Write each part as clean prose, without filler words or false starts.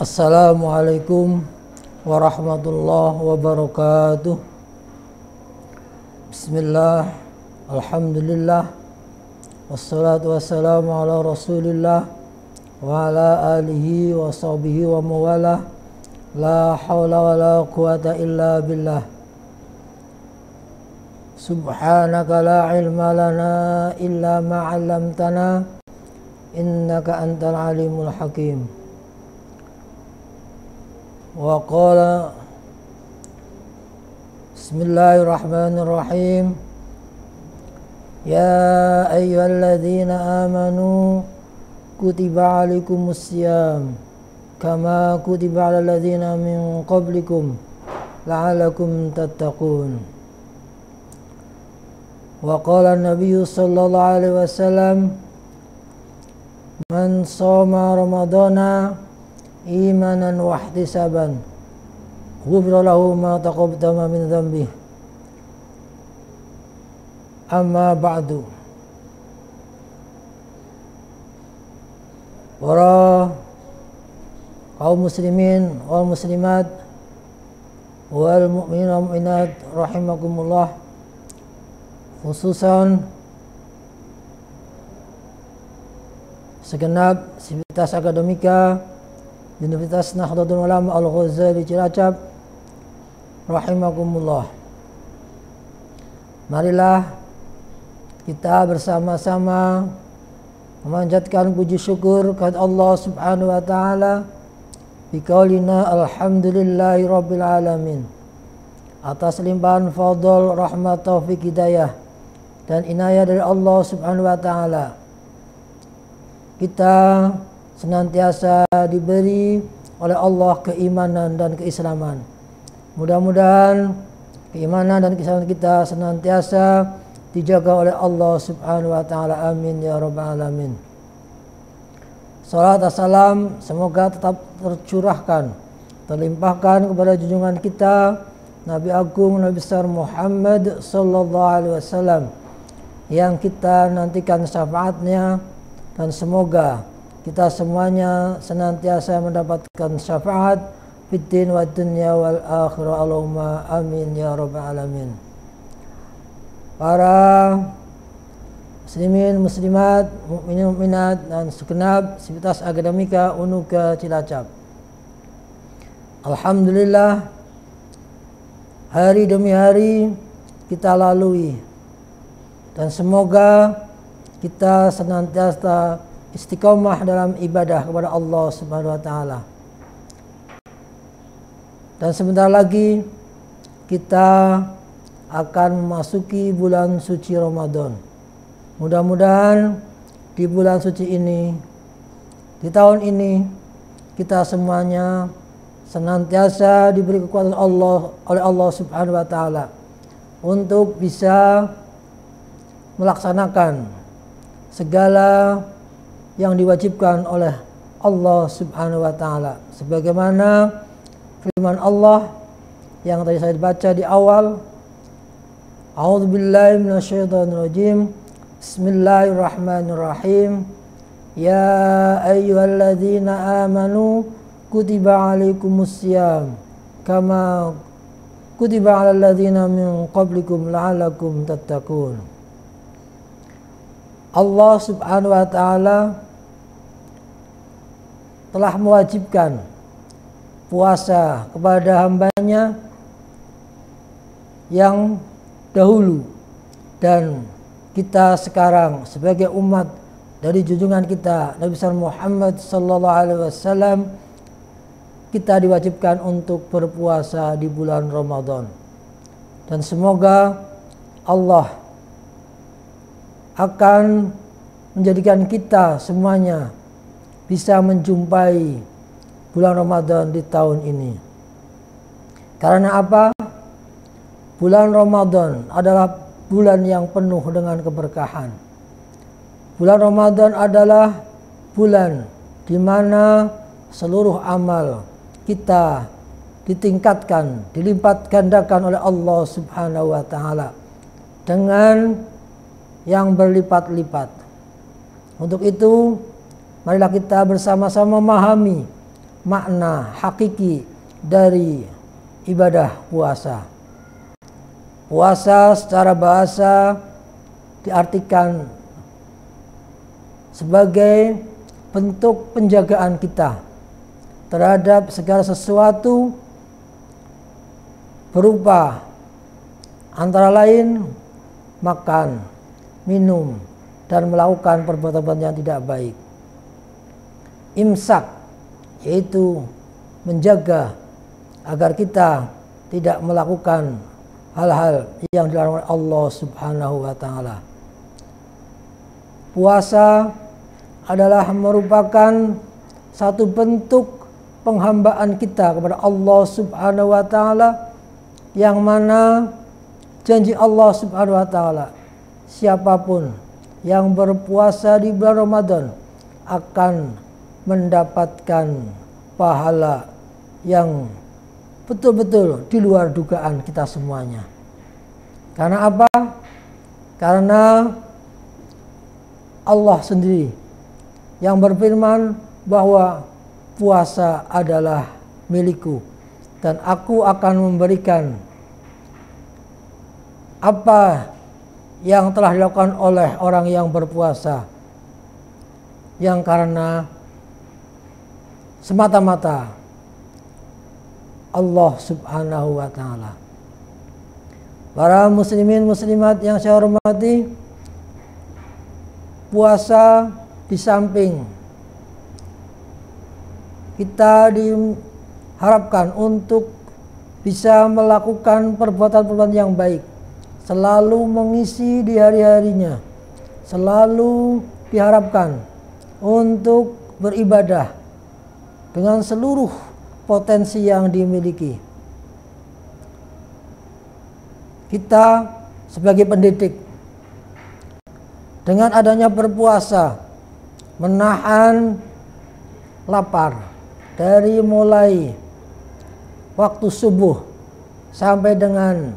Assalamualaikum warahmatullahi wabarakatuh. Bismillah, alhamdulillah, wassalatu wassalamu ala rasulillah wa ala alihi wa sahbihi wa mawalah. La hawla wa la quwata illa billah. Subhanaka la ilma lana illa ma 'allamtana innaka antal alimul hakim. Wa qala Bismillahirrahmanirrahim. Ya ayyuhalladzina amanu kutiba alaikumusiyam kama kutiba alal ladzina min qablikum la'allakum tattaqun. Wa qala an-nabiyyu sallallahu alaihi wasallam man shoma ramadhana imanan wa ihtisaban ghufira lahu ma taqaddama min dhanbihi. Amma ba'du. Para kaum muslimin wal muslimat wal mu'minin wal mu'minat rahimakumullah, khususan segenap sivitas akademika Universitas Nahdlatul Ulama Al-Ghazali Cilacap rahimakumullah. Marilah kita bersama-sama memanjatkan puji syukur kepada Allah Subhanahu wa taala biqaulina alhamdulillahi rabbil alamin atas limpahan fadl, rahmat, taufik, hidayah dan inayah dari Allah Subhanahu wa taala. Kita senantiasa diberi oleh Allah keimanan dan keislaman. Mudah-mudahan keimanan dan keislaman kita senantiasa dijaga oleh Allah Subhanahu wa taala. Amin ya rabbal alamin. Salat dan salam semoga tetap tercurahkan, terlimpahkan kepada junjungan kita Nabi Agung Nabi besar Muhammad sallallahu alaihi wasallam yang kita nantikan syafaatnya, dan semoga kita semuanya senantiasa mendapatkan syafaat fiddin wa dunya wal akhirah. Allahumma amin ya rabbal alamin. Para muslimin muslimat, mukminin mukminat dan segenap sivitas akademika UNUGA Cilacap. Alhamdulillah, hari demi hari kita lalui, dan semoga kita senantiasa istiqomah dalam ibadah kepada Allah Subhanahu wa taala. Dan sebentar lagi kita akan memasuki bulan suci Ramadan. Mudah-mudahan di bulan suci ini, di tahun ini, kita semuanya senantiasa diberi kekuatan Allah oleh Allah Subhanahu wa taala untuk bisa melaksanakan segala yang diwajibkan oleh Allah Subhanahu wa taala, sebagaimana firman Allah yang tadi saya baca di awal. A'udzubillahi minasyaitonirrajim. Bismillahirrahmanirrahim. Ya ayyuhalladzina amanu kutiba alaikumusiyam kama kutiba alal ladzina min qablikum la'allakum tattaqun. Allah Subhanahu wa taala telah mewajibkan puasa kepada hambanya yang dahulu, dan kita sekarang sebagai umat dari junjungan kita Nabi besar Muhammad sallallahu alaihi wasallam, kita diwajibkan untuk berpuasa di bulan Ramadan. Dan semoga Allah akan menjadikan kita semuanya bisa menjumpai bulan Ramadan di tahun ini. Karena apa? Bulan Ramadan adalah bulan yang penuh dengan keberkahan. Bulan Ramadan adalah bulan di mana seluruh amal kita ditingkatkan, dilipat gandakan oleh Allah Subhanahu wa taala dengan yang berlipat-lipat. Untuk itu, marilah kita bersama-sama memahami makna hakiki dari ibadah puasa. Puasa secara bahasa diartikan sebagai bentuk penjagaan kita terhadap segala sesuatu berupa antara lain makan, minum, dan melakukan perbuatan yang tidak baik. Imsak, yaitu menjaga agar kita tidak melakukan hal-hal yang dilarang oleh Allah Subhanahu wa Ta'ala. Puasa adalah merupakan satu bentuk penghambaan kita kepada Allah Subhanahu wa Ta'ala, yang mana janji Allah Subhanahu wa Ta'ala, siapapun yang berpuasa di bulan Ramadan akan mendapatkan pahala yang betul-betul di luar dugaan kita semuanya. Karena apa? Karena Allah sendiri yang berfirman bahwa puasa adalah milikku dan aku akan memberikan apa yang telah dilakukan oleh orang yang berpuasa, yang karena semata-mata Allah Subhanahu wa Ta'ala. Para muslimin muslimat yang saya hormati, puasa di samping kita diharapkan untuk bisa melakukan perbuatan-perbuatan yang baik, selalu mengisi di hari-harinya, selalu diharapkan untuk beribadah dengan seluruh potensi yang dimiliki. Kita sebagai pendidik, dengan adanya berpuasa, menahan lapar dari mulai waktu subuh sampai dengan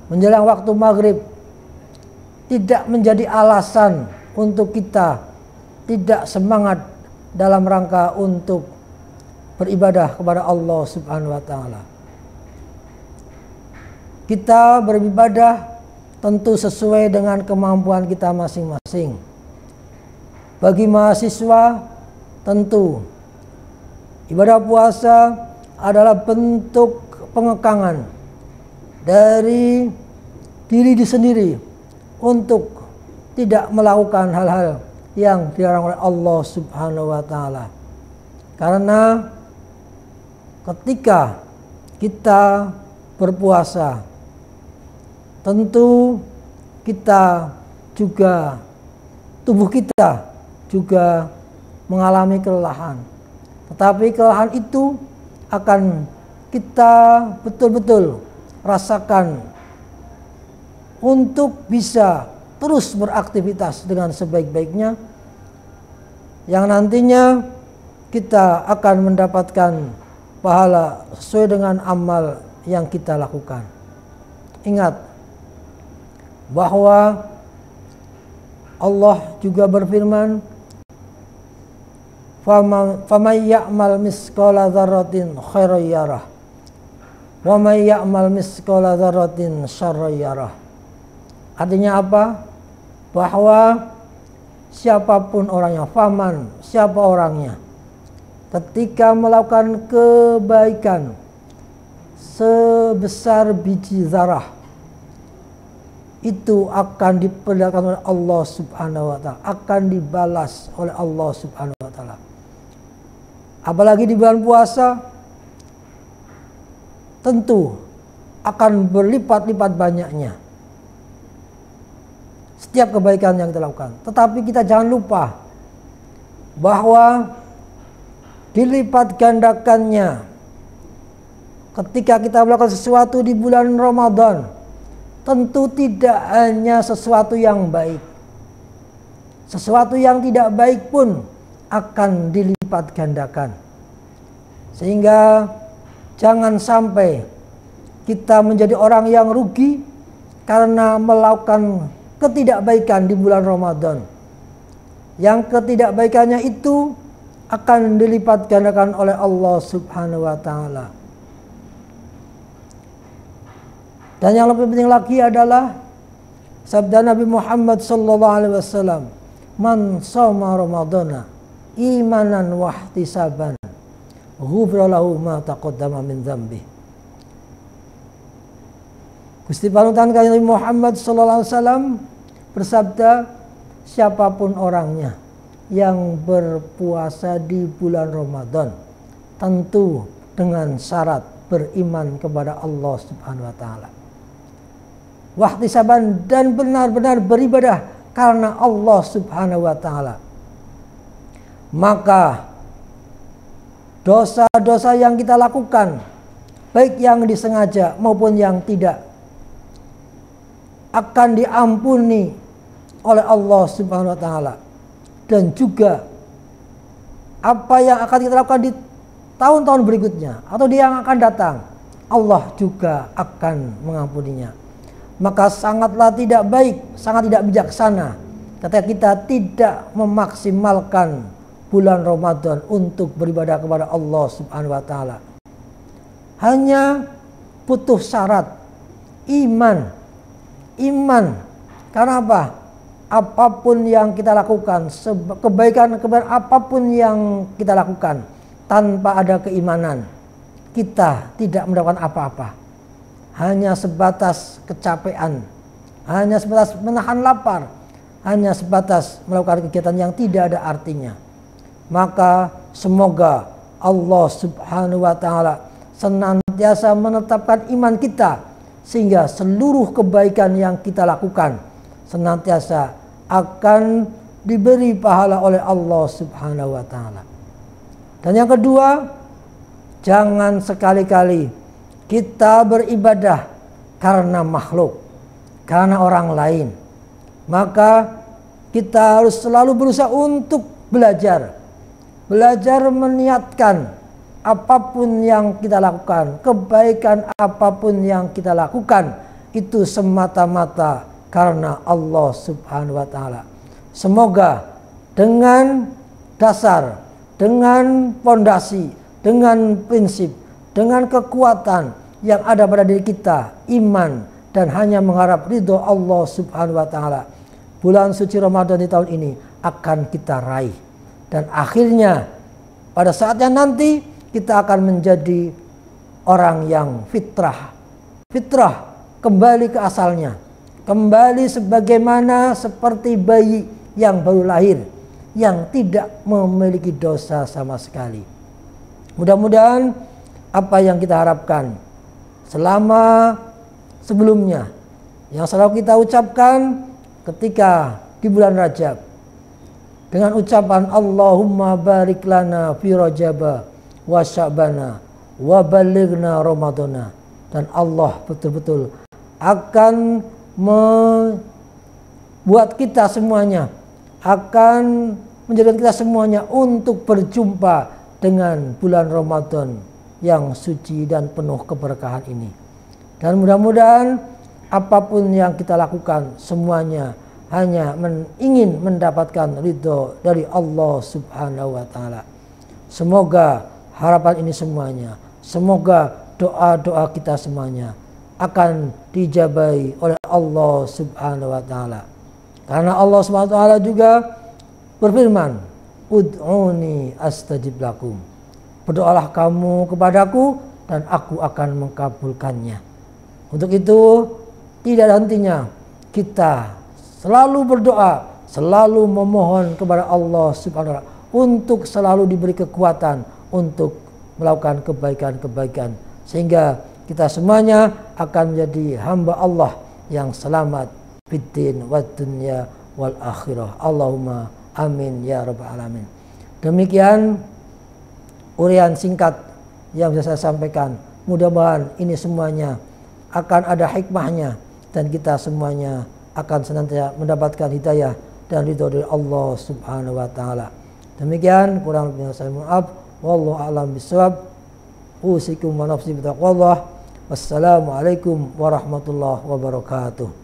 menjelang waktu maghrib, tidak menjadi alasan untuk kita tidak semangat dalam rangka untuk beribadah kepada Allah Subhanahu wa Ta'ala. Kita beribadah tentu sesuai dengan kemampuan kita masing-masing. Bagi mahasiswa, tentu ibadah puasa adalah bentuk pengekangan dari diri sendiri untuk tidak melakukan hal-hal yang dilarang oleh Allah Subhanahu wa Ta'ala. Karena ketika kita berpuasa, tentu kita juga, tubuh kita juga mengalami kelelahan. Tetapi kelelahan itu akan kita betul-betul rasakan untuk bisa terus beraktivitas dengan sebaik-baiknya, yang nantinya kita akan mendapatkan pahala sesuai dengan amal yang kita lakukan. Ingat bahwa Allah juga berfirman, "Faman ya'mal misqala dzarratin khairan yarah, wa may ya'mal misqala dzarratin syarran yarah." Artinya apa? Bahwa siapapun orangnya, faman, siapa orangnya, ketika melakukan kebaikan sebesar biji zarah, itu akan diperlihatkan oleh Allah Subhanahu wa Ta'ala, akan dibalas oleh Allah Subhanahu wa Ta'ala. Apalagi di bulan puasa, tentu akan berlipat-lipat banyaknya setiap kebaikan yang kita lakukan. Tetapi kita jangan lupa bahwa dilipat gandakannya ketika kita melakukan sesuatu di bulan Ramadan, tentu tidak hanya sesuatu yang baik. Sesuatu yang tidak baik pun akan dilipat gandakan. Sehingga jangan sampai kita menjadi orang yang rugi karena melakukan ketidakbaikan di bulan Ramadan. Yang ketidakbaikannya itu akan dilipat gandakan oleh Allah Subhanahu wa taala. Dan yang lebih penting lagi adalah sabda Nabi Muhammad sallallahu alaihi wasallam, "Man shoma ramadhana imanan wa ihtisaban, ghufira lahu ma taqaddama min dzambi." Gusti panutan Nabi Muhammad sallallahu alaihi wasallam bersabda, siapapun orangnya yang berpuasa di bulan Ramadan, tentu dengan syarat beriman kepada Allah Subhanahu wa taala, wahtisaban, dan benar-benar beribadah karena Allah Subhanahu wa taala, maka dosa-dosa yang kita lakukan, baik yang disengaja maupun yang tidak, akan diampuni oleh Allah Subhanahu wa taala. Dan juga apa yang akan kita lakukan di tahun-tahun berikutnya atau di yang akan datang, Allah juga akan mengampuninya. Maka sangatlah tidak baik, sangat tidak bijaksana ketika kita tidak memaksimalkan bulan Ramadan untuk beribadah kepada Allah Subhanahu wa taala. Hanya butuh syarat iman. Karena apa? Apapun yang kita lakukan, kebaikan apapun yang kita lakukan, tanpa ada keimanan, kita tidak mendapatkan apa-apa. Hanya sebatas kecapean, hanya sebatas menahan lapar, hanya sebatas melakukan kegiatan yang tidak ada artinya. Maka semoga Allah Subhanahu wa taala senantiasa menetapkan iman kita, sehingga seluruh kebaikan yang kita lakukan senantiasa akan diberi pahala oleh Allah Subhanahu wa taala. Dan yang kedua, jangan sekali-kali kita beribadah karena makhluk, karena orang lain. Maka kita harus selalu berusaha untuk belajar meniatkan apapun yang kita lakukan, kebaikan apapun yang kita lakukan, itu semata-mata karena Allah Subhanahu wa taala. Semoga dengan dasar, dengan fondasi, dengan prinsip, dengan kekuatan yang ada pada diri kita, iman, dan hanya mengharap ridho Allah Subhanahu wa taala, bulan suci Ramadan di tahun ini akan kita raih. Dan akhirnya pada saatnya nanti kita akan menjadi orang yang fitrah kembali ke asalnya, kembali sebagaimana seperti bayi yang baru lahir, yang tidak memiliki dosa sama sekali. Mudah-mudahan apa yang kita harapkan selama sebelumnya, yang selalu kita ucapkan ketika di bulan Rajab, dengan ucapan Allahumma barik lana fi Rajaba wa Sya'bana wa balighna Ramadana, dan Allah betul-betul akan membuat kita semuanya, akan menjadikan kita semuanya untuk berjumpa dengan bulan Ramadan yang suci dan penuh keberkahan ini. Dan mudah-mudahan apapun yang kita lakukan semuanya hanya ingin mendapatkan ridho dari Allah Subhanahu wa taala. Semoga harapan ini semuanya, semoga doa-doa kita semuanya akan dijabahi oleh Allah Subhanahu wa taala. Karena Allah Subhanahu wa taala juga berfirman, "Ud'uni astajib lakum." Berdoalah kamu kepadaku dan aku akan mengabulkannya. Untuk itu tidak ada hentinya kita selalu berdoa, selalu memohon kepada Allah Subhanahu wa taala untuk selalu diberi kekuatan untuk melakukan kebaikan-kebaikan, sehingga kita semuanya akan menjadi hamba Allah yang selamat fiddin wad dunya wal akhirah. Allahumma amin ya rabbal alamin. Demikian uraian singkat yang bisa saya sampaikan. Mudah-mudahan ini semuanya akan ada hikmahnya dan kita semuanya akan senantiasa mendapatkan hidayah dan ridho dari Allah Subhanahu wa taala. Demikian, kurang lebihnya saya maaf. Wallahu a'lam bishawab. Usikum wa nafsi bitaqwallah. Wassalamualaikum warahmatullahi wabarakatuh.